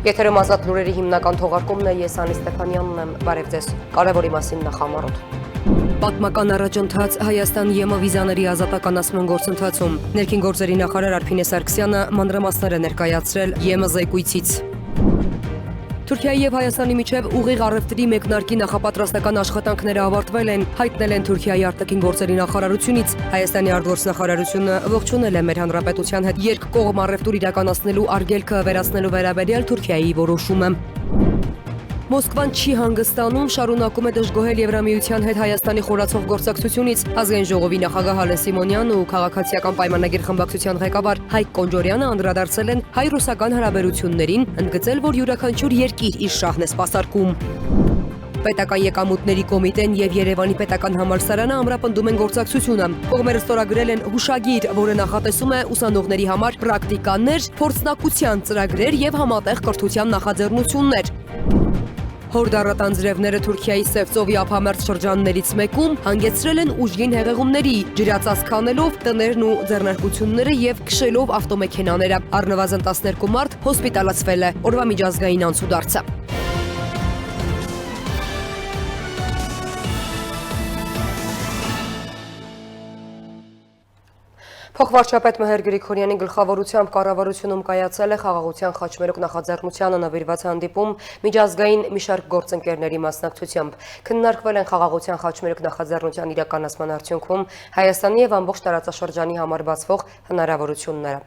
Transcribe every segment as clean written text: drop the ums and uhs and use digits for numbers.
Եթերում ազատ լուրերի հիմնական թողարկումն է, ես Անի Ստեփանյանն եմ, բարև ձեզ, կարևորի մասին նախամարոտ։ Պատմական առաջընթաց Հայաստան-ԵՄ վիզաների ազատականացման գործընթացում ներքին գործերի նախարար Արփինե Սարգսյանը մանրամասներ է ներկայացրել ԵՄ զեկույցից։ Թուրքիայի եւ Հայաստանի միջև ուղիղ առևտրի մեկնարկի նախապատրաստական աշխատանքները ավարտվել են, հայտնել են Թուրքիայի արտաքին գործերի նախարարությունից։ Հայաստանի արտգործնախարարությունը ողջունել է մեր հանրապետության հետ երկկողմ առևտուր իրականացնելու արգելքը վերացնելու վերաբերյալ Թուրքիայի որոշումը։ Մոսկվան չի հանգստանում, շարունակում է դժգոհել Եվրամիության հետ Հայաստանի խորացող գործակցությունից։ Ազգային ժողովի նախագահ Հալեն Սիմոնյանն ու քաղաքացիական պայմանագիր խմբակցության ղեկավար Հայկ Կոնջորյանը անդրադարձել են հայ-ռուսական հարաբերություններին, ընդգծել, որ յուրաքանչյուր երկիր իր շահն է սպասարկում։ Պետական եկամուտների կոմիտեն եւ Երևանի պետական համալսարանը ամրապնդում են գործակցությունը։ Կողմերը ստորագրել են հուշագիր, որը նախատեսում է ուսանողների համար պրակտիկաներ, փորձնակցության ծրագրեր եւ համատեղ կրթության նախաձեռնություններ։ Հորդառատ անձրևները Թուրքիայի Սևծովի ափամերձ շրջաններից մեկում հանգեցրել են ուժգին հեղեղումների, ջրածածկ քանելով տներն ու ձեռնարկությունները եւ քշելով ավտոմեքենաները։ Առնվազն 12 մարդ հոսպիտալացվել է։ Օրվա միջազգային անցուդարձը։ Փոխվարչապետ Մհեր Գրիգորյանի գլխավորությամբ կառավարությունում կայացել է խաղաղության խաչմերուկ նախաձեռնությանը նվիրված հանդիպում միջազգային մի շարք գործընկերների մասնակցությամբ։ Քննարկվել են խաղաղության խաչմերուկ նախաձեռնության իրականացման արդյունքում Հայաստանի եւ ամբողջ տարածաշրջանի համար բացվող հնարավորությունները։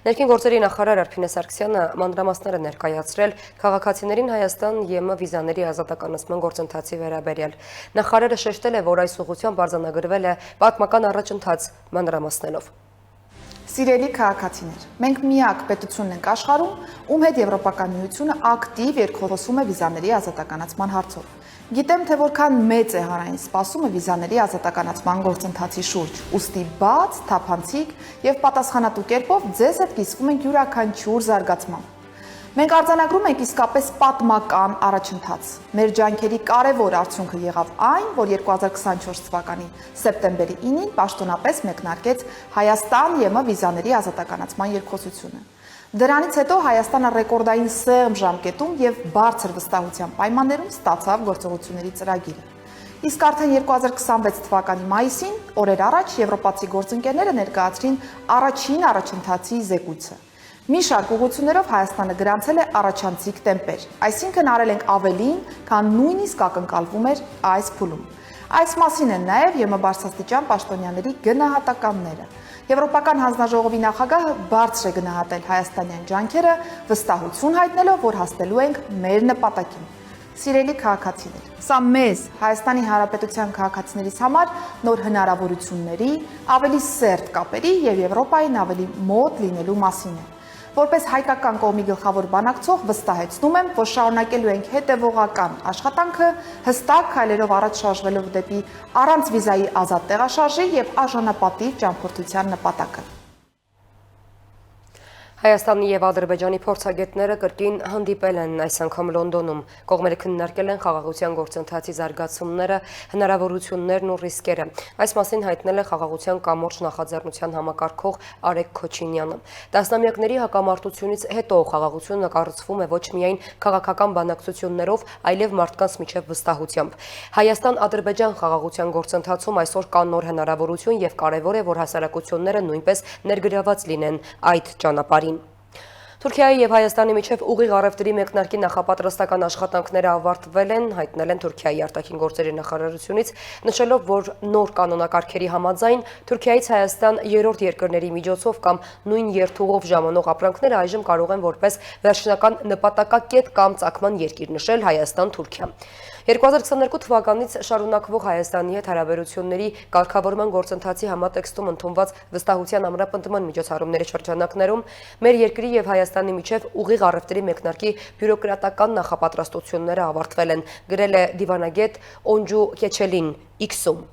Ներքին գործերի նախարար Արփինե Սարգսյանը մանրամասներ է ներկայացրել քաղաքացիներին Հայաստան-ԵՄ վիզաների ազատականացման գործընթացի վերաբերյալ։ Նախարարը շեշտել է, որ այս ուղղությամբ արձանագրվել է պատմական առաջընթաց, մանրամասնելով։ Սիրելի քաղաքացիներ, մենք միակ պետությունն ենք աշխարհում, ում հետ Եվրոպական միությունը ակտիվ երկխոսում է վիզաների ազատականացման հարցով։ Գիտեմ, թե որքան մեծ է հանրային սպասումը վիզաների ազատականացման գործընթացի շուրջ, ուստի բաց, թափանցիկ եւ պատասխանատու կերպով ձեզ հետ կիսվում ենք յուրաքանչյուր զարգացմամբ։ Մենք արձանագրում ենք իսկապես պատմական առաջընթաց։ Մեր ջանքերի կարևոր արդյունքը եղավ այն, որ 2024 թվականի սեպտեմբերի 9-ին պաշտոնապես մեկնարկեց Հայաստան-ԵՄ վիզաների ազատականացման երկխոսությունը։ Դրանից հետո Հայաստանը ռեկորդային սեղմ ժամկետում եւ բարձր վստահության պայմաններում ստացավ գործողությունների ծրագիրը։ Իսկ արդեն 2026 թվականի մայիսին, օրեր առաջ, եվրոպացի գործընկերները ներկայացրին առաջին առաջընթացի զեկույցը։ Մի շարք ուղղություններով Հայաստանը գրանցել է առաջանցիկ տեմպեր, այսինքն արել ենք ավելին, քան նույնիսկ ակնկալվում էր այս փուլում։ Այս մասին են նաև ԵՄ բարձրաստիճան պաշտոնյաների գնահատականները։ Եվրոպական հանձնաժողովի նախագահը բարձր է գնահատել հայաստանյան ջանքերը, վստահություն հայտնելով, որ հասնելու ենք մեր նպատակին։ Սիրելի քաղաքացիներ, սա մեզ, Հայաստանի Հանրապետության քաղաքացիներիս համար նոր հնարավորությունների, ավելի սերտ կապերի եւ Եվրոպային ավելի մոտ լինելու մասին է։ Որպես հայկական կողմի գլխավոր բանակցող վստահեցնում եմ, որ շարունակելու ենք հետևողական աշխատանքը հստակ քայլերով առաջ շարժվելով դեպի առանց վիզայի ազատ տեղաշարժի եւ արժանապատիվ ճամփորդության նպատակը։ Հայաստանի եւ Ադրբեջանի փորձագետները կրկին հանդիպել են այս անգամ Լոնդոնում։ Կողմերը քննարկել են խաղաղության գործընթացի զարգացումները, հնարավորություններն ու ռիսկերը։ Այս մասին հայտնել է խաղաղության կամուրջ նախաձեռնության համակարգող Արեգ Քոչինյանը։ Տասնամյակների հակամարտությունից հետո խաղաղությունը կառուցվում է ոչ միայն քաղաքական բանակցություններով, այլև մարդկանց միջև վստահությամբ։ Հայաստան-Ադրբեջան խաղաղության գործընթացում այսօր կան նոր հնարավորություն եւ կարեւոր է, որ հասարակությունները նույնպես ներգրաված լինեն այդ ճանապարհին։ Թուրքիայի եւ Հայաստանի միջև ուղիղ առևտրի մեկնարկի նախապատրաստական աշխատանքները ավարտվել են, հայտնել են Թուրքիայի արտաքին գործերի նախարարությունից, նշելով, որ նոր կանոնակարգերի համաձայն Թուրքիայից Հայաստան երրորդ երկրների միջոցով կամ նույն երթուղով ժամանող ապրանքները այժմ կարող են որպես վերջնական նպատակակետ կամ ծագման երկիր նշել Հայաստան-Թուրքիա։ 2022 թվականից շարունակվող Հայաստանի հետ հարաբերությունների կարգավորման գործընթացի համատեքստում ընդունված վստահության ամրապնդման միջոցառումների շրջանակներում մեր երկրի եւ Հայաստանի միջև ուղիղ առևտրի մեկնարկի բյուրոկրատական նախապատրաստությունները ավարտվել են, գրել է դիվանագետ Օնջու Քեչելին X-ում։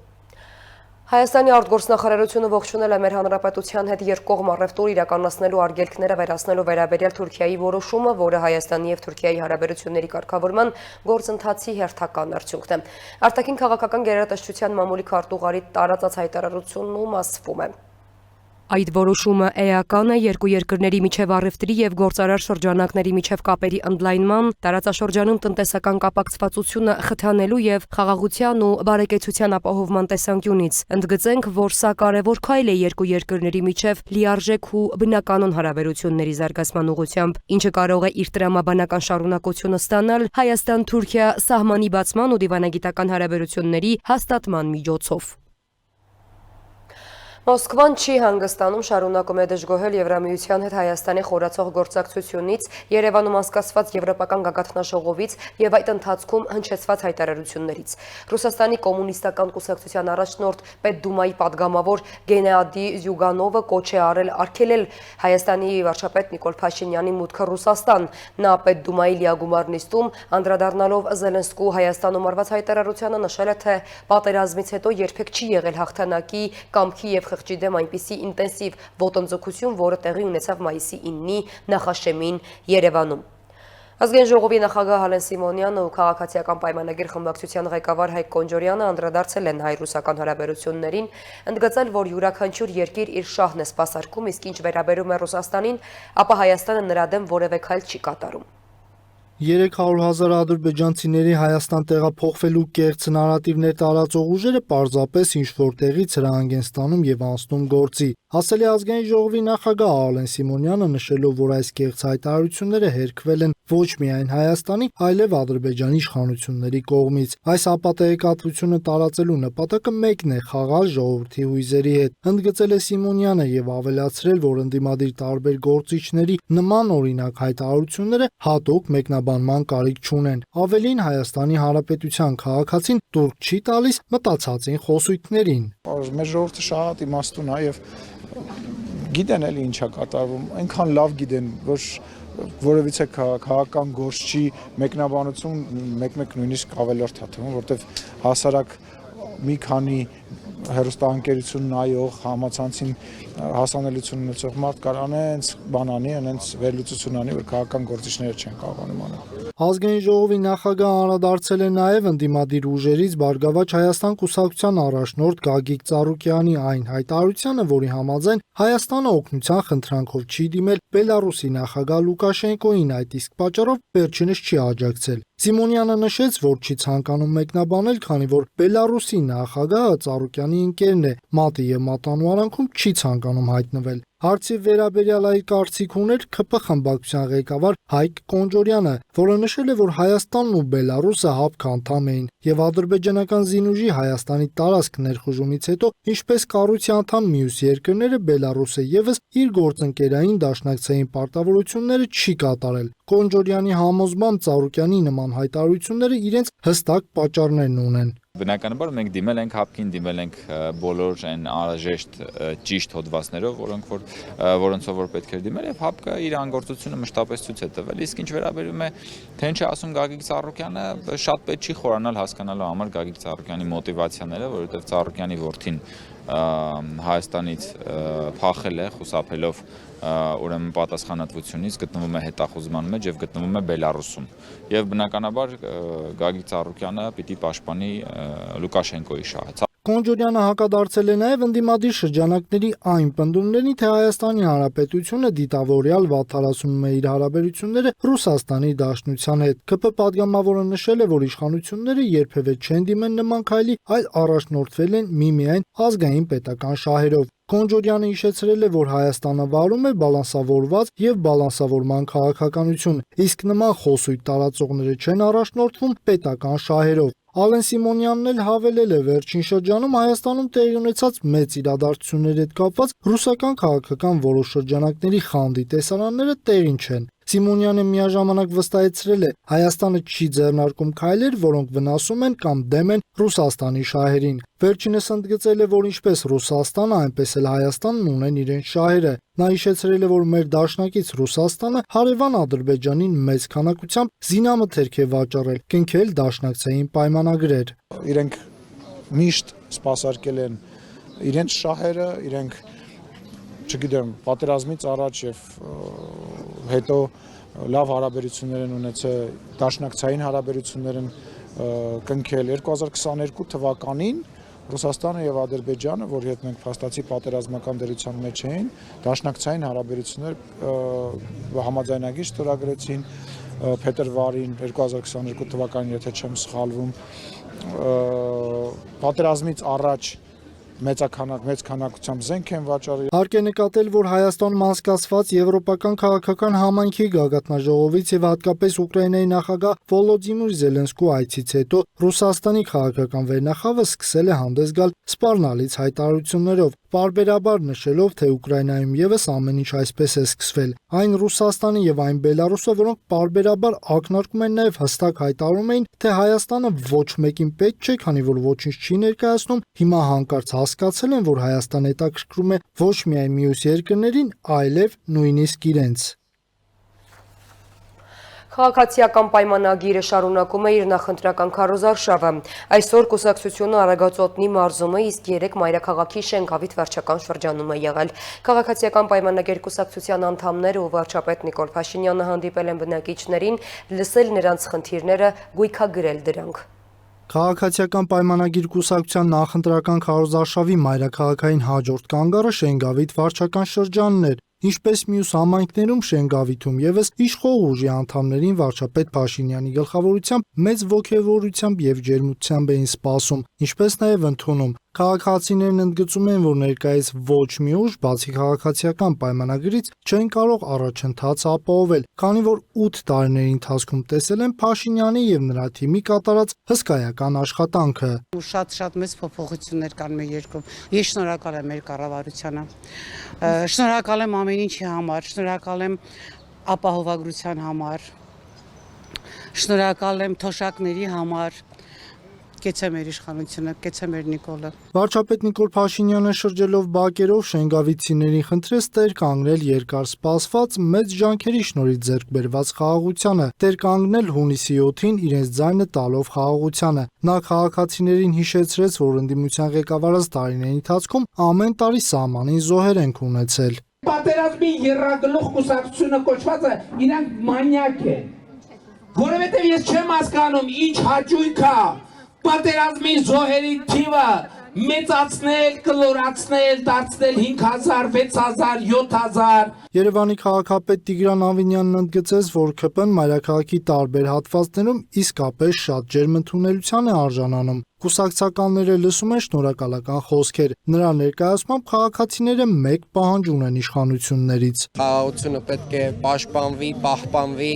Հայաստանի արտգործնախարարությունը ողջունել է մեր հանրապետության հետ երկկողմ առևտուր իրականացնելու արգելքները վերացնելու վերաբերյալ Թուրքիայի որոշումը, որը Հայաստանի եւ Թուրքիայի հարաբերությունների կարգավորման գործընթացի հերթական արդյունքն է։ Արտաքին քաղաքական գերատեսչության մամուլի քարտուղարի տարածած հայտարարությունում ասվում է. Այդ որոշումը էական է երկու երկրների միջև առևտրի եւ գործարար շրջանակների միջև կապերի ընդլայնման, տարածաշրջանում տնտեսական կապակցվածությունը խթանելու եւ խաղաղության ու բարեկեցության ապահովման տեսանկյունից։ Ընդգծենք, որ սա կարևոր քայլ է երկու երկրների միջև լիարժեք ու բնականon հարաբերությունների զարգացման ուղղությամբ, ինչը կարող է իր տրամաբանական շարունակությունը ստանալ Հայաստան-Թուրքիա սահմանի բացման ու դիվանագիտական հարաբերությունների հաստատման միջոցով։ Մոսկվան չի հանգստանում, շարունակում է դժգոհել Եվրամիության հետ Հայաստանի խորացող գործակցությունից, Երևանում անցկացված եվրոպական գագաթնաժողովից եւ այդ ընթացքում հնչեցված հայտարարություններից։ Ռուսաստանի կոմունիստական կուսակցության առաջնորդ Պետդումայի падգամավոր Գենադի Զյուգանովը կոչ է արել արգելել Հայաստանի վարչապետ Նիկոլ Փաշինյանի մուտքը Ռուսաստան։ Նա Պետդումայի լիագումար նիստում անդրադառնալով Զելենսկու Հայաստանում արված հայտարարությանը նշել է, թե պատերազմից հետո երբեք չի եղել հաղթանակի, կամքի եւ խղճի դեմ այնպիսի ինտենսիվ ոտնձգություն, որը տեղի ունեցավ մայիսի 9-ի նախաշեմին Երևանում։ Ազգային ժողովի նախագահ Հալեն Սիմոնյանը ու քաղաքացիական պայմանագիր խմբակցության ղեկավար Հայկ Կոնջորյանը անդրադարձել են հայ-ռուսական հարաբերություններին, ընդգծել, որ յուրաքանչյուր երկիր իր շահն է սպասարկում, իսկ ինչ վերաբերում է Ռուսաստանին, ապա Հայաստանը նրա դեմ որևէ քայլ չի կատարում։ 300,000 ադրբեջանցիների Հայաստան տեղափոխվելու կեղծ նարատիվներ տարածող ուժերը պարզապես ինչ-որ տեղից հրահանգ են ստանում եւ անցնում գործի, ասել է ազգային ժողովի նախագահ Հալեն Սիմոնյանը, նշելով, որ այս կեղծ հայտարարությունները հերքվել են ոչ միայն Հայաստանի, այլև Ադրբեջանի իշխանությունների կողմից։ Այս ապատեգատվությունը տարածելու նպատակը մեկն է՝ խաղալ ժողովրդի հույզերի հետ, ընդգծել է Սիմոնյանը եւ ավելացրել, որ ընդդիմադիր տարբեր գործիչների նման օրինակ հայտարարությունները հատուկ մեկնաբանման կարիք չունեն։ Ավելին, Հայաստանի Հանրապետության քաղաքացին տուրք չի տալիս մտածածին խոսույթներին։ Մեր ժողովուրդը շատ իմաստուն է եւ գիտեն էլի ինչա կատարվում, այնքան լավ գիտեն, որ որևիցե քաղաքական գործ չի մեկնաբանություն մեկ-մեկ նույնիսկ ավելորդ է թվում, որտեվ հասարակ մի քանի հերոստանգերություն նայող համացանցին հասանելիություն ունեցող մարդ կար անենց բանանի, անենց վերլուծություն անի, որ քաղաքական գործիչները չեն կարողանում անել։ Ազգային ժողովի նախագահը անդրադարձել է նաև ընդդիմադիր ուժերից Բարգավաճ Հայաստան կուսակցության առաջնորդ Գագիկ Ծառուկյանի այն հայտարարությանը, որի համաձայն Հայաստանը օգնության խնդրանքով չի դիմել Բելարուսի նախագահ Լուկաշենկոին, այդ իսկ պատճառով վերջինս չի աջակցել։ Սիմոնյանը նշեց, որ չի ցանկանում մեկնաբանել, քանի որ Բելարուսի նախագահը Ծառուկյանի ընկերն է, մատի եւ մատանու արանքում չի ցանկանում հայտնվել։ Հարցի վերաբերյալ այդ կարծիք ուներ ՔՊ խմբակցության ղեկավար Հայկ Կոնջորյանը, որը նշել է, որ Հայաստանն ու Բելարուսը ՀԱՊԿ անդամ էին եւ ադրբեջանական զինուժի Հայաստանի տարածք ներխուժումից հետո, ինչպես կառույցի անդամ մյուս երկրները, Բելարուսը եւս իր գործընկերային դաշնակցային պարտավորությունները չի կատարել։ Կոնջորյանի համոզմամբ Ծառուկյանի նման հայտարարությունները իրենց հստակ պատճառներն ունեն։ Բնականաբար մենք դիմել ենք ՀԱՊԿ-ին, դիմել ենք բոլոր այն անհրաժեշտ ճիշտ հոդվածներով, որոնցով որ պետք է դիմել, եւ ՀԱՊԿ-ը իր անգործությունը մշտապես ցույց է տվել։ Իսկ ինչ վերաբերում է, թե ինչ է ասում Գագիկ Ծառուկյանը, շատ պետք չի խորանալ հասկանալու համար Գագիկ Ծառուկյանի մոտիվացիաները, որովհետեւ Ծառուկյանի որդին Հայաստանից փախել է խուսափելով ուրեմն պատասխանատվությունից, գտնվում է հետախուզման մեջ եւ գտնվում է Բելարուսում։ Եվ բնականաբար Գագիկ Ծառուկյանը պիտի պաշտպանի Լուկաշենկոյի շահը։ Կոնջորյանը հակադարձել է նաև ընդդիմադիր շրջանակների այն պնդումներին, թե Հայաստանի Հանրապետությունը դիտավորյալ վատթարացնում է իր հարաբերությունները Ռուսաստանի Դաշնության հետ։ ԿՊ պատգամավորը նշել է, որ իշխանությունները երբևէ չեն դիմել նման քայլի, այլ առաջնորդվել են միմիայն ազգային պետական շահերով։ Կոնջորյանը հիշեցրել է, որ Հայաստանը վարում է բալանսավորված եւ բալանսավորման քաղաքականություն, իսկ նման խոսույթ տարածողները չեն առաջնորդվում պետական շահերով։ Ալեն Սիմոնյանն էլ հավելել է, վերջին շրջանում Հայաստանում տեղի ունեցած մեծ իրադարձությունների հետ կապված ռուսական քաղաքական որոշ շրջանակների խանդի տեսարանները տեղին չեն։ Սիմոնյանը միաժամանակ վստահեցրել է, Հայաստանը չի ձեռնարկում քայլեր, որոնք վնասում են կամ դեմ են Ռուսաստանի շահերին։ Վերջինս ընդգծել է, որ ինչպես Ռուսաստանը, այնպես էլ Հայաստանն ունեն իրենց շահերը։ Նա հիշեցրել է, որ մեր դաշնակից Ռուսաստանը հարևան Ադրբեջանին մեծ քանակությամբ զինամթերք է վաճառել, կնքել դաշնակցային պայմանագրեր։ Իրենք միշտ սպասարկել են իրենց շահերը, իրենք չգիտեմ, պատերազմից առաջ եւ հետո լավ հարաբերություններ են ունեցել, դաշնակցային հարաբերություններ են կնքել 2022 թվականին Ռուսաստանը եւ Ադրբեջանը, որի հետ մենք փաստացի պատերազմական դերության մեջ էին, դաշնակցային հարաբերություններ համաձայնագիր ստորագրեցին փետրվարին 2022 թվականին, եթե չեմ սխալվում, պատերազմից առաջ մեծ քանակությամբ զենք են վաճառել։ Հարկ է նկատել, որ Հայաստանում անցկացված Եվրոպական քաղաքական համայնքի գագաթնաժողովից եւ հատկապես Ուկրաինայի նախագահ Վոլոդիմիր Զելենսկու այցից հետո Ռուսաստանի քաղաքական վերնախավը սկսել է հանդես գալ սպառնալից հայտարարություններով, պարբերաբար նշելով, թե Ուկրաինայում եւս ամեն ինչ այսպես է սկսվել։ Այն Ռուսաստանը եւ այն Բելարուսը, որոնք պարբերաբար ակնարկում են նաեւ հստակ հայտարարում էին, թե Հայաստանը ոչ մեկին պետք չէ, քանի որ ոչինչ չի ներկայացնում, հիմա հանկարծ հասկացել են, որ Հայաստանը հետաքրքրում է ոչ միայն մյուս երկրներին, այլև նույնիսկ իրենց։ Քաղաքացիական պայմանագիրը շարունակում է իր նախընտրական քարոզարշավը։ Այսօր կուսակցությունը Արագածոտնի մարզում է, իսկ 3 մայրաքաղաքի Շենգավիթ վարչական շրջանում է եղել։ Քաղաքացիական պայմանագիր կուսակցության անդամները ու վարչապետ Նիկոլ Փաշինյանը հանդիպել են բնակիչներին, լսել նրանց խնդիրները, գույքագրել դրանք։ Քաղաքացիական պայմանագիր կուսակցության նախընտրական քարոզարշավի մայրաքաղաքային հաջորդ կանգառը Շենգավիթ վարչական շրջանն էր։ Ինչպես մյուս համայնքներում Շենգավիթում եւս իշխող ուժի անդամներին վարչապետ Փաշինյանի գլխավորությամբ մեծ ոգևորությամբ եւ ջերմությամբ էին սպասում, ինչպես նաեւ ընդունում։ Քաղաքացիներն ընդգծում են, որ ներկայիս ոչ մի ուժ, բացի քաղաքացիական պայմանագրից, չեն կարող առաջընթացը ապահովել, քանի որ 8 տարիների ընթացքում տեսել են Փաշինյանի եւ նրա թիմի կատարած հսկայական աշխատանքը։ Շատ մեծ փոփոխություններ կան մեր երկրում։ Ես շնորհակալ եմ մեր կառավարությանը։ Շնորհակալ եմ ամեն ինչի համար, շնորհակալ եմ ապահովագրության համար, շնորհակալ եմ թոշակների համար։ Կեցե մեր իշխանությունը, կեցե մեր Նիկոլը։ Վարչապետ Նիկոլ Փաշինյանը շրջելով բակերով շենգավիթցիներին խնդրեց տեր կանգնել երկար սպասված մեծ ջանքերի շնորհիվ ձեռք բերված խաղաղությանը, տեր կանգնել հունիսի 7-ին իրենց ձայնը տալով խաղաղությանը։ Նա քաղաքացիներին հիշեցրեց, որ ընդդիմության ղեկավարած տարիների ընթացքում ամեն տարի սահմանին զոհեր են ունեցել։ Պատերազմի եռագլուխ կուսակցությունը կոչվածը իրանք մանյակ են, որովհետև ես չեմ հասկանում ինչ հաճույք է պատերազմի զոհերի թիվը մեծացնել, կլորացնել, դարձնել 5000, 6000, 7000։ Երևանի քաղաքապետ Տիգրան Ավինյանն ընդգծեց, որ ԿՊ-ն մայրաքաղաքի տարբեր հատվածներում իսկապես շատ ջերմընդունելության է արժանանում։ Կուսակցականները լսում են շնորհակալական խոսքեր։ Նրա ներկայացմամբ քաղաքացիները մեկ պահանջ ունեն իշխանություններից։ Խաղաղությունը պետք է պաշտպանվի, պահպանվի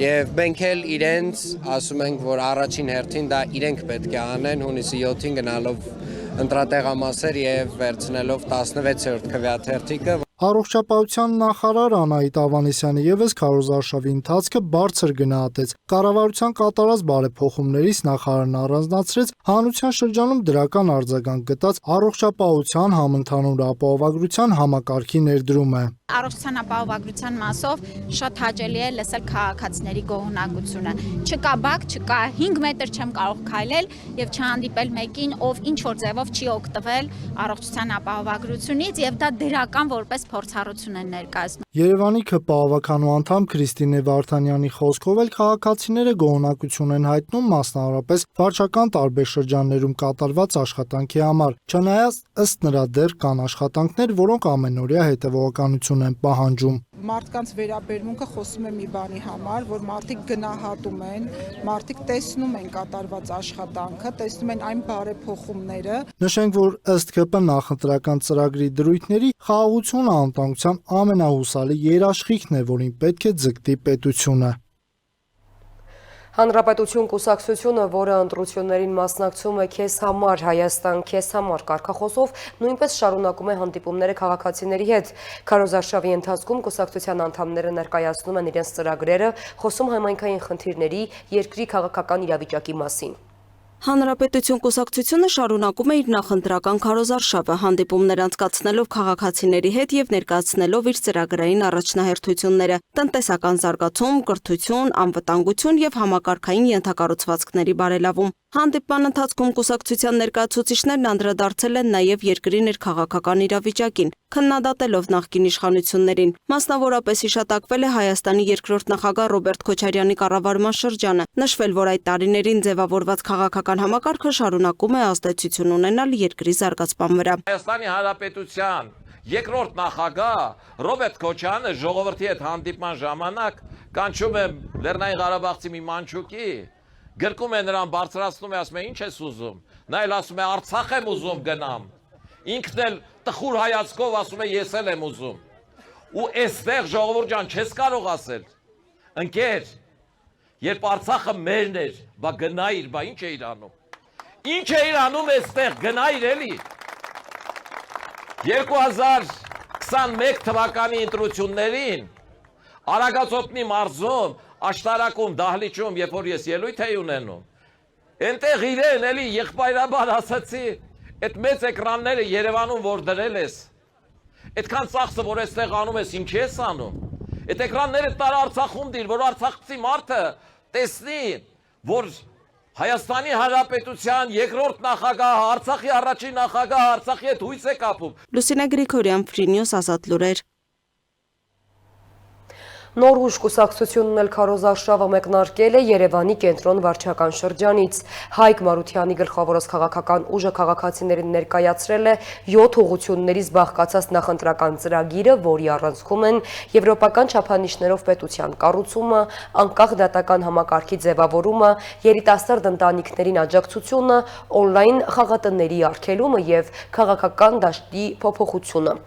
եւ մենք էլ իրենց ասում ենք, որ առաջին հերթին դա իրենք պետք է անեն հունիսի 7-ին գնալով ընտրատեղամասեր եւ վերցնելով 16-րդ քվեաթերթիկը։ Առողջապահության նախարար Անահիտ Ավանեսյանը եւս քարոզարշավի ընթացքը բարձր գնահատեց։ Կառավարության կատարած բարեփոխումներից նախարարն առանձնացրեց հանրության շրջանում դրական արձագանք գտած առողջապահության համընդհանուր ապահովագրության համակարգի ներդրումը։ Առողջության ապահովագրության մասով շատ հաճելի է լսել քաղաքացիների գոհունակությունը։ Չկա բակ, չկա 5 մետր չեմ կարող քայլել եւ չհանդիպել մեկին, ով ինչ որ ձևով չի օգտվել առողջության ապահովագրությունից եւ դա դրական որպես փորձառություն են ներկայացնում։ Երևանի ԿՊ ավականու անդամ Քրիստինե Վարդանյանի խոսքով էլ քաղաքացիները գոհունակություն են հայտնում մասնավորապես վարչական տարբեր շրջաններում կատարված աշխատանքի համար։ Չնայած ըստ նրա դեռ կան աշխատանքներ, որոնք ամենօրյա հետևողականություն են պահանջում։ Մարդկանց վերաբերմունքը խոսում է մի բանի համար, որ մարդիկ գնահատում են, մարդիկ տեսնում են կատարված աշխատանքը, տեսնում են այն բարեփոխումները։ Նշենք, որ ըստ ԿՊ նախընտրական ծրագրի դրույթների խաղաղությունը անվտանգության ամենահուսալի երաշխիքն է, որին պետք է ձգտի պետությունը։ Հանրապետություն կուսակցությունը, որը ընտրություններին մասնակցում է «Քեզ համար Հայաստան, քեզ համար» կարգախոսով, նույնպես շարունակում է հանդիպումները քաղաքացիների հետ։ Քարոզարշավի ընթացքում կուսակցության անդամները ներկայացնում են իրենց ծրագրերը, խոսում համայնքային խնդիրների, երկրի քաղաքական իրավիճակի մասին։ Հանրապետություն կուսակցությունը շարունակում է իր նախընտրական քարոզարշավը, հանդիպումներ անցկացնելով քաղաքացիների հետ եւ ներկայացնելով իր ծրագրային առաջնահերթությունները՝ տնտեսական զարգացում, կրթություն, անվտանգություն եւ համակարգային ենթակառուցվածքների բարելավում։ Հանդիպման ընթացքում կուսակցության ներկայացուցիչներն անդրադարձել են նաև երկրի ներքաղաքական իրավիճակին, քննադատելով նախկին իշխանություններին։ Մասնավորապես հիշատակվել է Հայաստանի երկրորդ նախագահ Ռոբերտ Քոչարյանի կառավարման շրջանը։ Նշվել, որ այդ տարիներին ձևավորված քաղաքական համակարգը շարունակում է ազդեցություն ունենալ երկրի զարգացման վրա։ Հայաստանի Հանրապետության երկրորդ նախագահ Ռոբերտ Քոչարյանը ժողովրդի հետ հանդիպման ժամանակ կանչում է Լեռնային Ղարաբաղցի մի մանչուկի, գրկում է նրան, բարձրացնում է, ասում է, ինչ ես ուզում։ Նա էլ ասում է, Արցախ եմ ուզում գնամ։ Ինքն էլ տխուր հայացքով ասում է, ես էլ եմ ուզում։ Ու այստեղ ժողովուրդ ջան, չես կարող ասել։ Ընկեր, երբ Արցախը մերն էր, բա գնայիր, բա ինչ էիր անում։ Ինչ էիր անում այստեղ, գնայիր էլի։ 2021 թվականի ընտրություններին Արագածոտնի մարզում, աշտարակում, դահլիճում, երբ որ ես ելույթ էի ունենում, այնտեղ իրեն էլի եղբայրաբար ասացի, այդ մեծ էկրանները Երևանում որ դրել ես, այդքան ծախսը, որ այստեղ անում ես, ինչ ես անում, այդ էկրանները տարա Արցախում դիր, որ արցախցի մարդը տեսնի, որ Հայաստանի Հանրապետության երկրորդ նախագահ, Արցախի առաջին նախագահ, Արցախի հետ հույս է կապում։ Լուսինե Գրիգորյան, Free News, Ազատ լուրեր։ Նոր ուժ կուսակցությունն էլ քարոզարշավը մեկնարկել է Երևանի կենտրոն վարչական շրջանից։ Հայկ Մարությանի գլխավորած քաղաքական ուժը քաղաքացիներին ներկայացրել է 7 ուղղություններից բաղկացած նախընտրական ծրագիրը, որի առանցքում են եվրոպական չափանիշներով պետության կառուցումը, անկախ դատական համակարգի ձևավորումը, երիտասարդ ընտանիքներին աջակցությունը, օնլայն խաղատների արգելումը եւ քաղաքական դաշտի փոփոխությունը։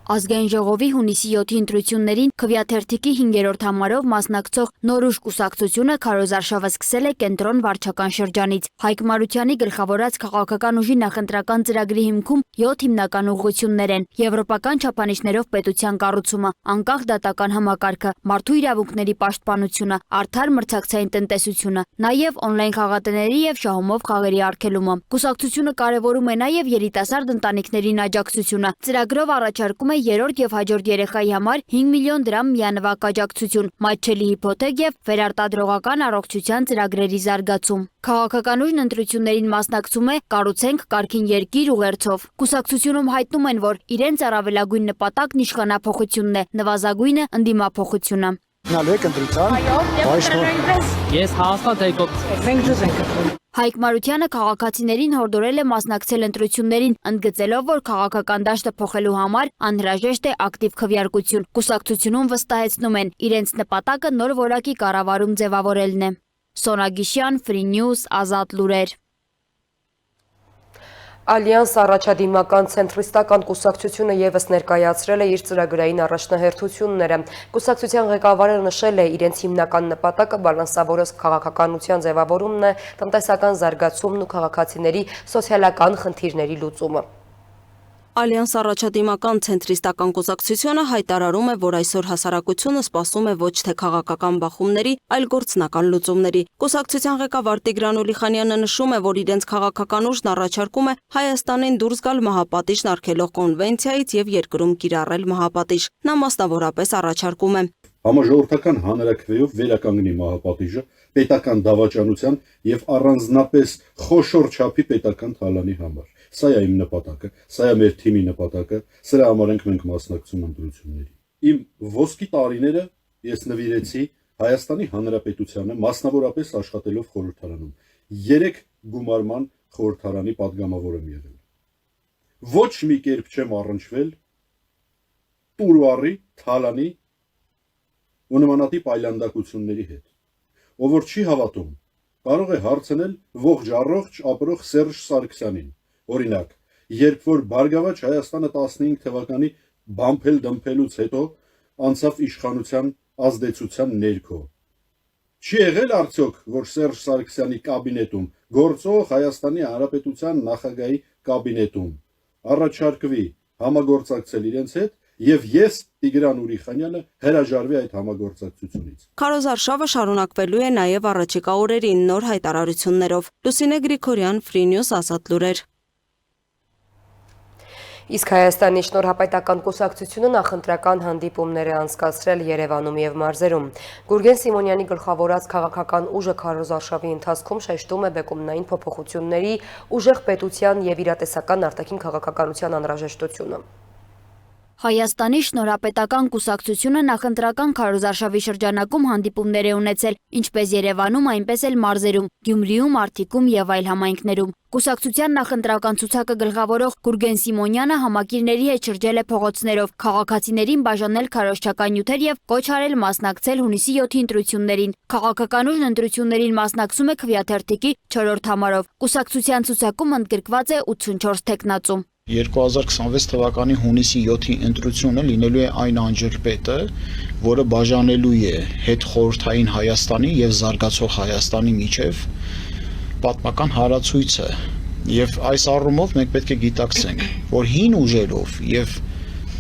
Ազգային ժողովի հունիսի 7-ի ընտրություններին Քվեաթերթիկի 5-րդ համարով մասնակցող Նոր ուժ կուսակցությունը քարոզարշավը սկսել է կենտրոն վարչական շրջանից։ Հայկ Մարությանի գլխավորած քաղաքական ուժի նախընտրական ծրագրի հիմքում 7 հիմնական ուղղություններ են՝ եվրոպական չափանիշներով պետության կառուցումը, անկախ դատական համակարգը, մարդու իրավունքների պաշտպանությունը, արդար մրցակցային տնտեսությունը, նաև օնլայն խաղատների եւ շահումով խաղերի արգելումը։ Կուսակցությունը կարևորում է նաև երիտասարդ ընտանիքներին աջակցությունը։ Ծրագրով առաջարկում երրորդ եւ հաջորդ երեխայի համար 5 միլիոն դրամ միանվագ աջակցություն, մատչելի հիփոթեկ եւ վերարտադրողական առողջության ծրագրերի զարգացում։ Քաղաքական ուժն ընտրություններին մասնակցում է «Կառուցենք կարգին երկիր» ուղերձով։ Կուսակցությունում հայտնում են, որ իրենց առավելագույն նպատակն իշխանափոխությունն է, նվազագույնը ընդդիմափոխությունը։ Ես հաստատ եկող Հայկ Մարությանը քաղաքացիներին հորդորել է մասնակցել ընտրություններին, ընդգծելով, որ քաղաքական դաշտը փոխելու համար անհրաժեշտ է ակտիվ քվեարկություն։ Կուսակցությունում վստահեցնում են, իրենց նպատակը նոր որակի կառավարում ձևավորելն է։ Սոնա Գիշյան, Free News, Ազատ լուրեր։ Ալյանս առաջադիմական ցենտրիստական կուսակցությունը եւս ներկայացրել է իր ծրագրային առաջնահերթությունները։ Կուսակցության ղեկավարը նշել է, իրենց հիմնական նպատակը բալանսավորած քաղաքականության ձևավորումն է, տնտեսական զարգացումն ու քաղաքացիների սոցիալական խնդիրների լուծումը։ Ալյանս առաջադիմական ցենտրիստական կուսակցությունը հայտարարում է, որ այսօր հասարակությունը սպասում է ոչ թե քաղաքական բախումների, այլ գործնական լուծումների։ Կուսակցության ղեկավար Տիգրան Ուլիխանյանը նշում է, որ իրենց քաղաքական ուժն առաջարկում է Հայաստանին դուրս գալ մահապատիժն արգելող կոնվենցիայից եւ երկրում կիրառել մահապատիժ։ Նա մասնավորապես առաջարկում է համաժողովրդական հանրաքվեով վերականգնի մահապատիժը պետական դավաճանության եւ առանձնապես խոշոր չափի պետական թալանի համար։ Սա է իմ նպատակը, սա է մեր թիմի նպատակը, սրա համար ենք մենք մասնակցում ընտրությունների։ Իմ ոսկի տարիները ես նվիրեցի Հայաստանի Հանրապետությանը, մասնավորապես աշխատելով խորհրդարանում։ 3 գումարման խորհրդարանի падգամավոր եմ եղել։ Ոչ մի կերպ չեմ առնչվել տուրվարի, թալանի ու նմանատիպ այլանդակությունների հետ։ Ով որ չի հավատում, կարող է հարցնել ողջ առողջ ապրող Սերժ Սարգսյանին։ Օրինակ, երբ որ Բարգավաճ Հայաստանը 15 թվականի բամփել դմփելուց հետո անցավ իշխանության ազդեցության ներքո։ Չի եղել արդյոք, որ Սերժ Սարգսյանի կաբինետում, գործող Հայաստանի Հանրապետության նախագահի կաբինետում առաջարկվի համագործակցել իրենց հետ, եւ ես Տիգրան Ուրիխանյանը հրաժարվի այդ համագործակցությունից։ Քարոզարշավը շարունակվելու է նաև առաջիկա օրերին նոր հայտարարություններով։ Լուսինե Գրիգորյան, Free News, Ազատ լուրեր։ Իսկ Հայաստանի շնորհապետական կուսակցությունը նախընտրական հանդիպումներ է անցկացրել Երևանում եւ մարզերում։ Գուրգեն Սիմոնյանի գլխավորած քաղաքական ուժը քարոզարշավի ընթացքում շեշտում է բեկումնային փոփոխությունների, ուժեղ պետության եւ իրատեսական արտաքին քաղաքականության անհրաժեշտությունը։ Հայաստանի շնորհապետական կուսակցությունը նախընտրական քարոզարշավի շրջանակում հանդիպումներ է ունեցել ինչպես Երևանում, այնպես էլ մարզերում, Գյումրիում, Արտիկում եւ այլ համայնքներում։ Կուսակցության նախընտրական ցուցակը գլխավորող Գուրգեն Սիմոնյանը համակիրների հետ շրջել է փողոցներով, քաղաքացիներին բաժանել քարոզչական նյութեր եւ կոչ արել մասնակցել հունիսի 7-ի ընտրություններին։ Քաղաքական ուժն ընտրություններին մասնակցում է քվեաթերթիկի 4-րդ համարով։ Կուսակցության ցուցակում ընդգրկված է 84 տեխնացու։ 2026 թվականի հունիսի 7-ի ընտրությունը լինելու է այն անջրպետը, որը բաժանելու է հետխորհրդային Հայաստանի եւ զարգացող Հայաստանի միջև պատմական հարացույցը։ Եվ այս առումով մենք պետք է գիտակցենք, որ հին ուժերով եւ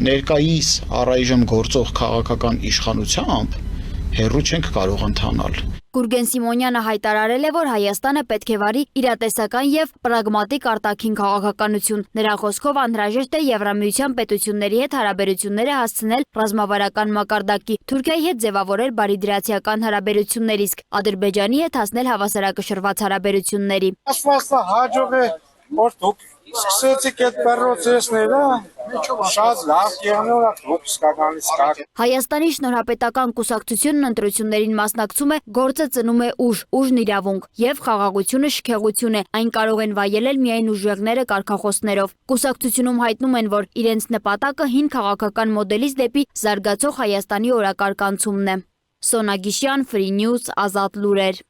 ներկայիս առայժմ գործող քաղաքական իշխանությամբ հերրու չենք կարող ընթանալ։ Գուրգեն Սիմոնյանը հայտարարել է, որ Հայաստանը պետք է վարի իրատեսական եւ պրագմատիկ արտաքին քաղաքականություն։ Նրա խոսքով անհրաժեշտ է Եվրամիության պետությունների հետ հարաբերությունները հասցնել ռազմավարական մակարդակի, Թուրքիայի հետ ձևավորել բարիդրացիական հարաբերություններ, իսկ Ադրբեջանի հետ հասնել հավասարակշռված հարաբերությունների։ Աստվածը հաջող է, որ դուք սկսեցիք այդ պրոցեսները, շատ լավ եղնող դուք սկականից կար։ Հայաստանի շնորհապետական կուսակցությունն ընտրություններին մասնակցում է, գործը ծնում է ուժ, ուժն իրավունք եւ խաղաղությունը շքեղություն է, այն կարող են վայելել միայն ուժեղները կարգախոսներով։ Կուսակցությունում հայտնում են, որ իրենց նպատակը հին քաղաքական մոդելից դեպի զարգացող Հայաստանի օրակարգ անցումն է։ Սոնա Գիշյան, Free News, Ազատ լուրեր։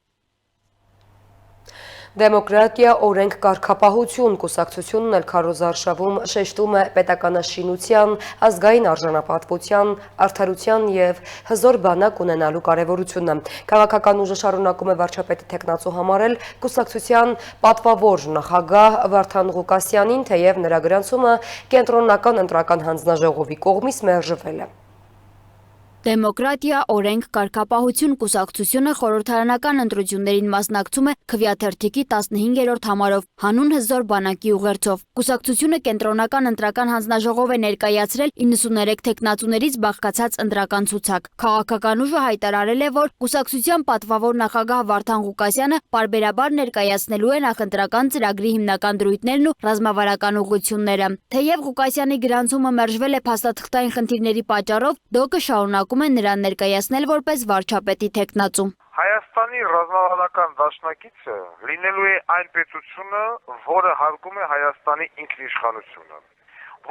Դեմոկրատիա, օրենք, կարգապահություն կուսակցությունն էլ քարոզարշավում շեշտում է պետականաշինության, ազգային արժանապատվության, արդարության եւ հզոր բանակ ունենալու կարեւորությունը։ Քաղաքական ուժը շարունակում է վարչապետի թեկնածու համարել կուսակցության պատվավոր նախագահ Վարդան Ղուկասյանին, թեև նրա գրանցումը կենտրոնական ընտրական հանձնաժողովի կողմից մերժվել է։ Դեմոկրատիա, օրենք, կարգապահություն կուսակցությունը խորհրդարանական ընտրություններին մասնակցում է քվեաթերթիկի 15-րդ համարով հանուն հզոր բանակի ուղերձով։ Կուսակցությունը կենտրոնական ընտրական հանձնաժողով է ներկայացրել 93 թեկնածուներից բաղկացած ընտրական ցուցակ։ Քաղաքական ուժը հայտարարել է, որ կուսակցության պատվավոր նախագահ Վարդան Ղուկասյանը պարբերաբար ներկայացնելու է նախընտրական ծրագրի հիմնական դրույթներն ու ռազմավարական ուղղությունները։ Թեև Ղուկասյանի գրանցումը մերժվել է փաստաթղթային խնդիրների պատճառով, ԴՕԿ-ը շարունակում է նրան ներկայացնել որպես վարչապետի թեկնածու։ Հայաստանի ռազմավարական դաշնակիցը լինելու է այն պետությունը, որը հարգում է Հայաստանի ինքնիշխանությունը։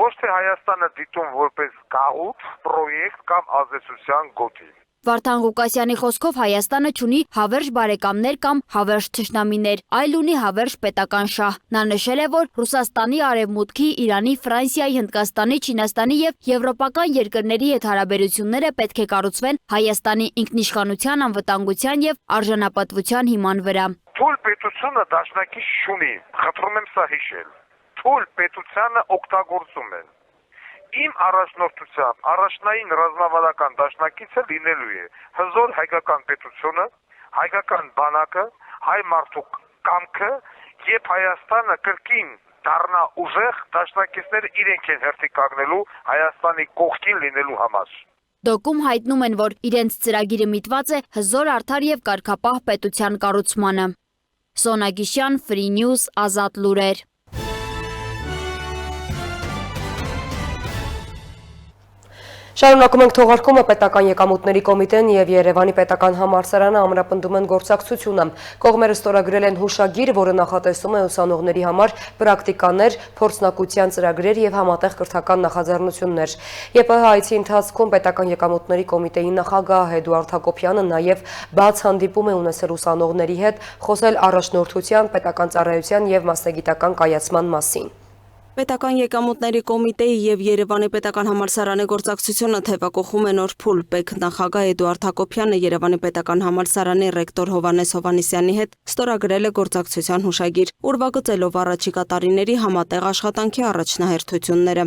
Ոչ թե Հայաստանը դիտում որպես գաղութ, պրոյեկտ կամ ազդեցության գոտի։ Վարդան Ղուկասյանի խոսքով Հայաստանը չունի հավերժ բարեկամներ կամ հավերժ թշնամիներ, այլ ունի հավերժ պետական շահ։ Նա նշել է, որ Ռուսաստանի, Արևմուտքի, Իրանի, Ֆրանսիայի, Հնդկաստանի, Չինաստանի եւ եվրոպական երկրների հետ հարաբերությունները պետք է կառուցվեն Հայաստանի ինքնիշխանության, անվտանգության եւ արժանապատվության հիման վրա։ Թույլ պետությունը դաշնակից չունի, խնդրում եմ սա հիշել։ Թույլ պետությանը օգտագործում են։ Իմ առաջնորդությամբ առաջնային ռազմավարական դաշնակիցը լինելու է հզոր հայկական պետությունը, հայկական բանակը, հայ մարդու կամքը եւ Հայաստանը կրկին դառնա ուժեղ դաշնակիցները իրենք են հերթի կանգնելու Հայաստանի կողքին լինելու համար։ ԴՕԿ-ում հայտնում են, որ իրենց ծրագիրը միտված է հզոր, արդար եւ կարգապահ պետության կառուցմանը։ Սոնա Գիշյան, Free News, Ազատ լուրեր։ Շարունակում ենք թողարկումը պետական եկամուտների կոմիտեն եւ Երևանի պետական համալսարանը ամրապնդում են գործակցությունը։ Կողմերը ստորագրել են հուշագիր, որը նախատեսում է ուսանողների համար պրակտիկաներ, փորձնակության ծրագրեր եւ համատեղ կրթական նախաձեռնություններ։ ԵՊՀ այցի ընթացքում պետական եկամուտների կոմիտեի նախագահ Էդուարդ Հակոբյանը նաեւ բաց հանդիպում է ունեցել ուսանողների հետ, խոսել առաջնորդության, պետական ծառայության եւ մասնագիտական կայացման մասին։ Պետական եկամուտների կոմիտեի եւ Երևանի պետական համալսարանի գործակցությունը թեւակողում է նոր փուլ։ Պետ նախագահ Էդուարդ Հակոբյանը Երևանի պետական համալսարանի ռեկտոր Հովհաննես Հովհաննիսյանի հետ ստորագրել է գործակցության հուշագիր, ուրվագծելով առաջիկա տարիների համատեղ աշխատանքի առաջնահերթությունները։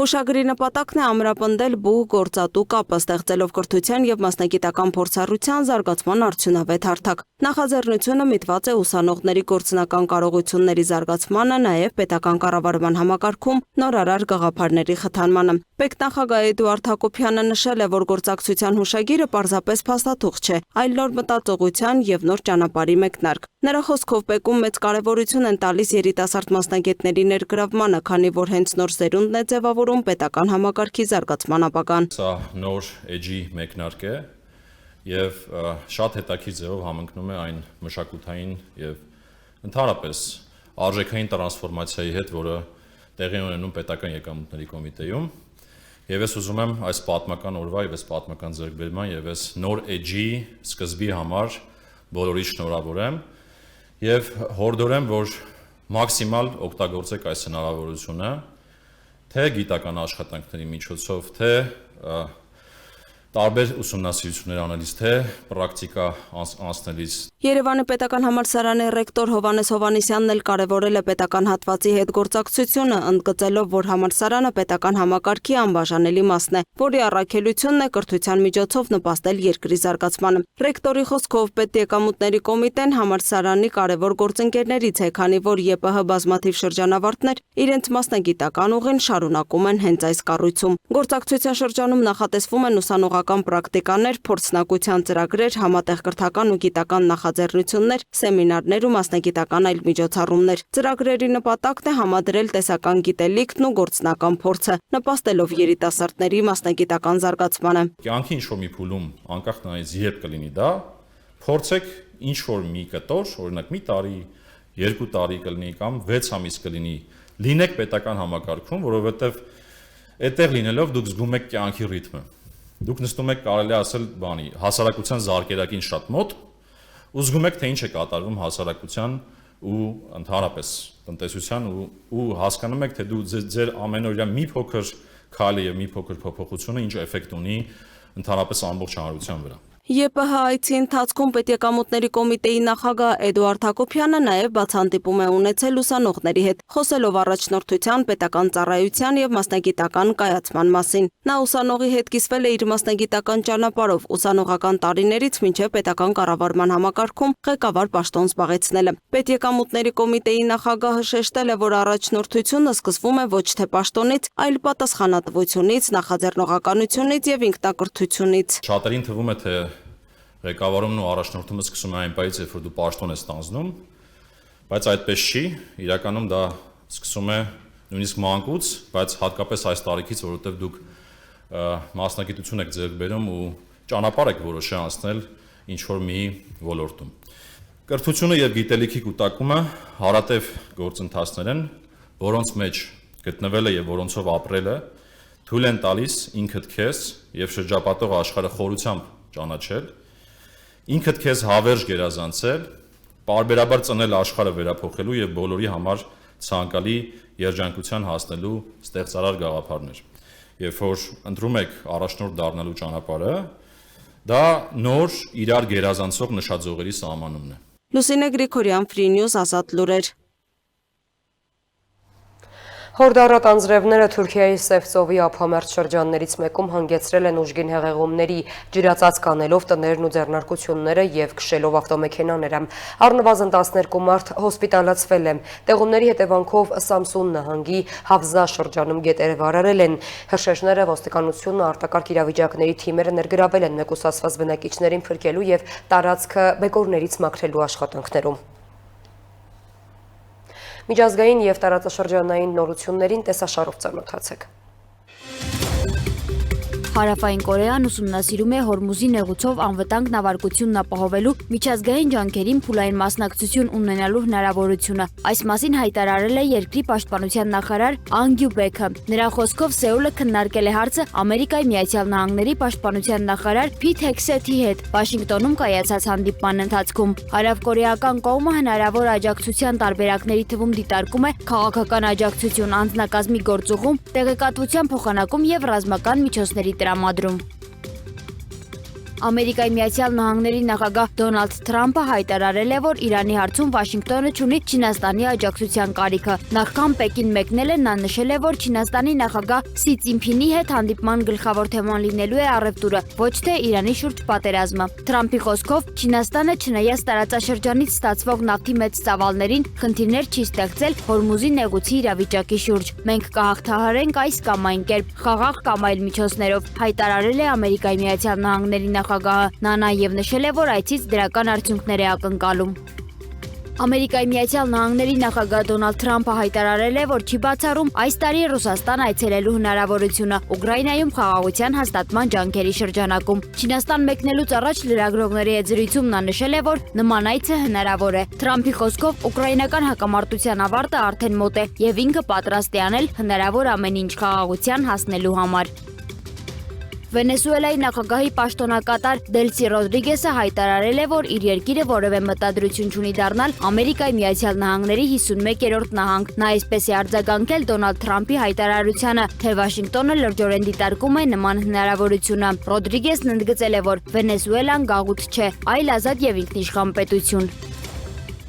Հուշագրի նպատակն է ամրապնդել բուհ գործատու կապը, ստեղծելով կրթության եւ մասնագիտական փորձառության զարգացման արդյունավետ հարթակ։ Նախաձեռնությունը միտված է ուսանողների գործնական կարողությունների զարգացմանը, նաեւ պետական կառավարման համակարգում նորարար գաղափարների խթանմանը։ Պետնախագահ Էդուարդ Հակոբյանը նշել է, որ գործակցության հուշագիրը պարզապես փաստաթուղթ չէ, այլ նոր մտածողության եւ նոր ճանապարհի մեկնարկ։ Նրա խոսքով ՊԵԿ-ում մեծ կարևորություն են տալիս երիտասարդ մասնագետների ներգրավմանը, քանի որ հենց նոր սերունդն է ձևավորում պետական համակարգի զարգացման ապագան։ Սա նոր էջի մեկնարկ է եւ շատ հետաքրքիր ձևով համընկնում է այն մշակութային եւ ընդհանրապես արժեքային տրանսֆորմացիայի հետ, որը տեղի ունենում պետական եկամուտների կոմիտեում։ Եվ ես ուզում եմ այս պատմական օրվա եւ այս պատմական ձեռքբերման եւ այս նոր էջի սկզբի համար բոլորի շնորհավորեմ եւ հորդորեմ, որ մաքսիմալ օգտագործեք այս հնարավորությունը, թե գիտական աշխատանքների միջոցով, թե տարբեր ուսումնասիրություններ անելիս, թե պրակտիկա անցնելիս։ Երևանի պետական համալսարանի ռեկտոր Հովհաննես Հովհաննիսյանն էլ կարևորել է պետական հատվածի հետ գործակցությունը, ընդգծելով, որ համալսարանը պետական համակարգի անբաժանելի մասն է, որի առաքելությունն է կրթության միջոցով նպաստել երկրի զարգացմանը։ Ռեկտորի խոսքով պետեկամուտների կոմիտեն համալսարանի կարևոր գործընկերներից է, քանի որ ԵՊՀ բազմաթիվ շրջանավարտներ իրենց մասնագիտական ուղին շարունակում են հենց այս կառույցում։ Գործակցության շրջանում նախատեսվում են ուսանողական պրակտիկաներ, փորձնակության ծրագրեր, համատեղ կրթական ու գիտական նախաձեռնություններ, սեմինարներ ու մասնագիտական այլ միջոցառումներ։ Ծրագրերի նպատակն է համադրել տեսական գիտելիքն ու գործնական փորձը, նպաստելով երիտասարդների մասնագիտական զարգացմանը։ Կյանքի ինչ-որ մի փուլում, անկախ նրանից երբ կլինի դա, փորձեք ինչ-որ մի կտոր, օրինակ մի տարի, 2 տարի կլինի կամ 6 ամիս կլինի, լինեք պետական համակարգում, որովհետև այդտեղ լինելով դուք զգում եք կյանքի ռիթմը։ Դուք նստում եք, կարելի ասել, հասարակության զարկերակին շատ մոտ, ու զգում եք, թե ինչ է կատարվում հասարակության ու ընդհանրապես տնտեսության ու հասկանում եք, թե դու ձեր ամենօրյա մի փոքր քայլը եւ մի փոքր փոփոխությունը ինչ էֆեկտ ունի ընդհանրապես ամբողջ հանրության վրա։ ԵՊՀ այցի ընթացքում պետեկամուտների կոմիտեի նախագահ Էդուարդ Հակոբյանը նաև բացահանդիպում է ունեցել ուսանողների հետ, խոսելով առաջնորդության, պետական ծառայության եւ մասնագիտական կայացման մասին։ Նա ուսանողի հետ կիսվել է իր մասնագիտական ճանապարհով, ուսանողական տարիներից մինչև պետական կառավարման համակարգում ղեկավար պաշտոն զբաղեցնելը։ Պետեկամուտների կոմիտեի նախագահը շեշտել է, որ առաջնորդությունը սկսվում է ոչ թե պաշտոնից, այլ պատասխանատվությունից, նախաձեռնողականությունից եւ ինքնակրթությունից։ Շատերին թվում է, թե ղեկավարումն ու առաջնորդումը սկսում է այն պայից, երբ որ դու պաշտոն ես ստանձնում, բայց այդպես չի, իրականում դա սկսում է նույնիսկ մանկուց, բայց հատկապես այս տարիքից, որովհետև դուք մասնագիտություն եք ձեռք բերում ու ճանապարհ եք որոշի անցնել ինչ-որ մի ոլորտում։ Կրթությունը եւ գիտելիքի կուտակումը հարատև գործընթացներ են, որոնց մեջ գտնվելը եւ որոնցով ապրելը թույլ են տալիս ինքդ քեզ եւ շրջապատող աշխարհը խորությամբ ճանաչել, ինքդ քեզ հավերժ գերազանցել, պարբերաբար ծնել աշխարհը վերափոխելու եւ բոլորի համար ցանկալի երջանկության հասնելու ստեղծարար գաղափարներ։ Երբ որ ընտրում եք առաջնորդ դառնալու ճանապարհը, դա նոր իրար գերազանցող նշաձողերի սահմանումն է։ Լուսինե Գրիգորյան, Free News, Ազատ լուրեր։ Հորդառատ անձրևները Թուրքիայի Սև ծովի ափամերձ շրջաններից մեկում հանգեցրել են ուժգին հեղեղումների, ջրածածկ անելով տներն ու ձեռնարկությունները եւ քշելով ավտոմեքենաները։ Առնվազն 12 մարդ հոսպիտալացվել է։ Տեղումների հետևանքով Սամսուն նահանգի Հավզա շրջանում գետերը վարարել են։ Հրշեջները ոստիկանությունը արտակարգ իրավիճակների թիմերը ներգրավել են մեկուսացված բնակիչներին փրկելու եւ տարածքը բեկորներից մաքրելու աշխատանքներում։ Միջազգային եւ տարածաշրջանային նորություններին տեսաշարով ծանոթացեք։ Հարավային Կորեան ուսումնասիրում է Հորմուզի նեղուցով անվտանգ նավարկությունն ապահովելու միջազգային ջանքերին փուլային մասնակցություն ունենալու հնարավորությունը։ Այս մասին հայտարարել է երկրի պաշտպանության նախարար Ան Գյուբեքը։ Նրա խոսքով Սեուլը քննարկել է հարցը Ամերիկայի Միացյալ Նահանգների պաշտպանության նախարար Փիթ Հեքսեթի հետ Վաշինգտոնում կայացած հանդիպման ընթացքում։ Հարավկորեական կողմը հնարավոր աջակցության տարբերակների թվում դիտարկում է քաղաքական աջակցություն, անձնակազմի գործուղում, տեղեկատվության փոխանակում եւ ռազմական միջոցների տրամադրում։ Ամերիկայի Միացյալ Նահանգների նախագահ Դոնալդ Թրամփը հայտարարել է, որ Իրանի հարցում Վաշինգտոնը չունի Չինաստանի աջակցության կարիքը։ Նախքան Պեկին մեկնել է, նա նշել է, որ Չինաստանի նախագահ Սի Ցինփինի հետ հանդիպման գլխավոր թեման լինելու է առևտուրը, ոչ թե Իրանի շուրջ պատերազմը։ Թրամփի խոսքով Չինաստանը չնայած տարածաշրջանից ստացվող նավթի մեծ ծավալներին խնդիրներ չի ստեղծել Հորմուզի նեղուցի իրավիճակի շուրջ։ Մենք կհաղթահարենք այս կամ այն կերպ, խաղաղ կամ այլ միջոցներով, հայտարարել է Ամերիկայի Միացյալ Նահանգների նախագահը։ Նա նաև նշել է, որ այցից դրական արդյունքներ է ակնկալում։ Ամերիկայի Միացյալ Նահանգների նախագահ Դոնալդ Թրամփը հայտարարել է, որ չի բացառում այս տարի Ռուսաստան այցելելու հնարավորությունը Ուկրաինայում խաղաղության հաստատման ջանքերի շրջանակում։ Չինաստան մեկնելուց առաջ լրագրողների հետ զրույցում նա նշել է, որ նման այցը հնարավոր է։ Թրամփի խոսքով ուկրաինական հակամարտության ավարտը արդեն մոտ է եւ ինքը պատրաստ է անել հնարավոր ամեն ինչ խաղաղության հասնելու համար։ Վենեսուելայի նախագահի պաշտոնակատար Դելսի Ռոդրիգեսը հայտարարել է, որ իր երկիրը որևէ մտադրություն չունի դառնալ Ամերիկայի Միացյալ Նահանգների 51-րդ նահանգ։ Նա այսպես է արձագանքել Դոնալդ Թրամփի հայտարարությանը, թե Վաշինգտոնը լրջորեն դիտարկում է նման հնարավորությունը։ Ռոդրիգեսն ընդգծել է, որ Վենեսուելան գաղութ չէ, այլ ազատ եւ ինքնիշխան պետություն։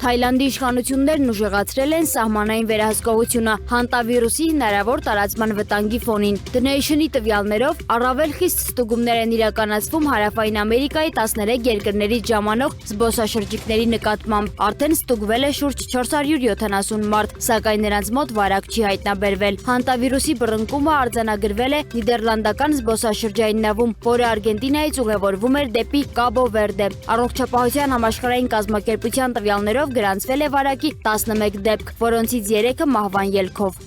Թայլանդի իշխանություններն ուժեղացրել են սահմանային վերահսկողությունը հանտավիրուսի հնարավոր տարածման վտանգի ֆոնին։ The Nation-ի տվյալներով առավել խիստ ստուգումներ են իրականացվում Հարավային Ամերիկայի 13 երկրներից ժամանող զբոսաշրջիկների նկատմամբ։ Արդեն ստուգվել է շուրջ 470 մարդ, սակայն նրանց մոտ վարակ չի հայտնաբերվել։ Հանտավիրուսի բռնկումը արձանագրվել է նիդերլանդական զբոսաշրջային նավում, որը Արգենտինայից ուղևորվում էր դեպի Կաբո Վերդե։ Առողջապահության համաշխարհային կազմակերպության տվյալներով գրանցվել է վարակի 11 դեպք, որոնցից 3-ը մահվան ելքով։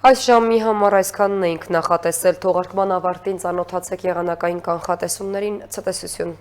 Այս ժամի համար այսքանն էինք նախատեսել, թողարկման ավարտին ծանոթացեք եղանակային կանխատեսումներին, ցտեսություն։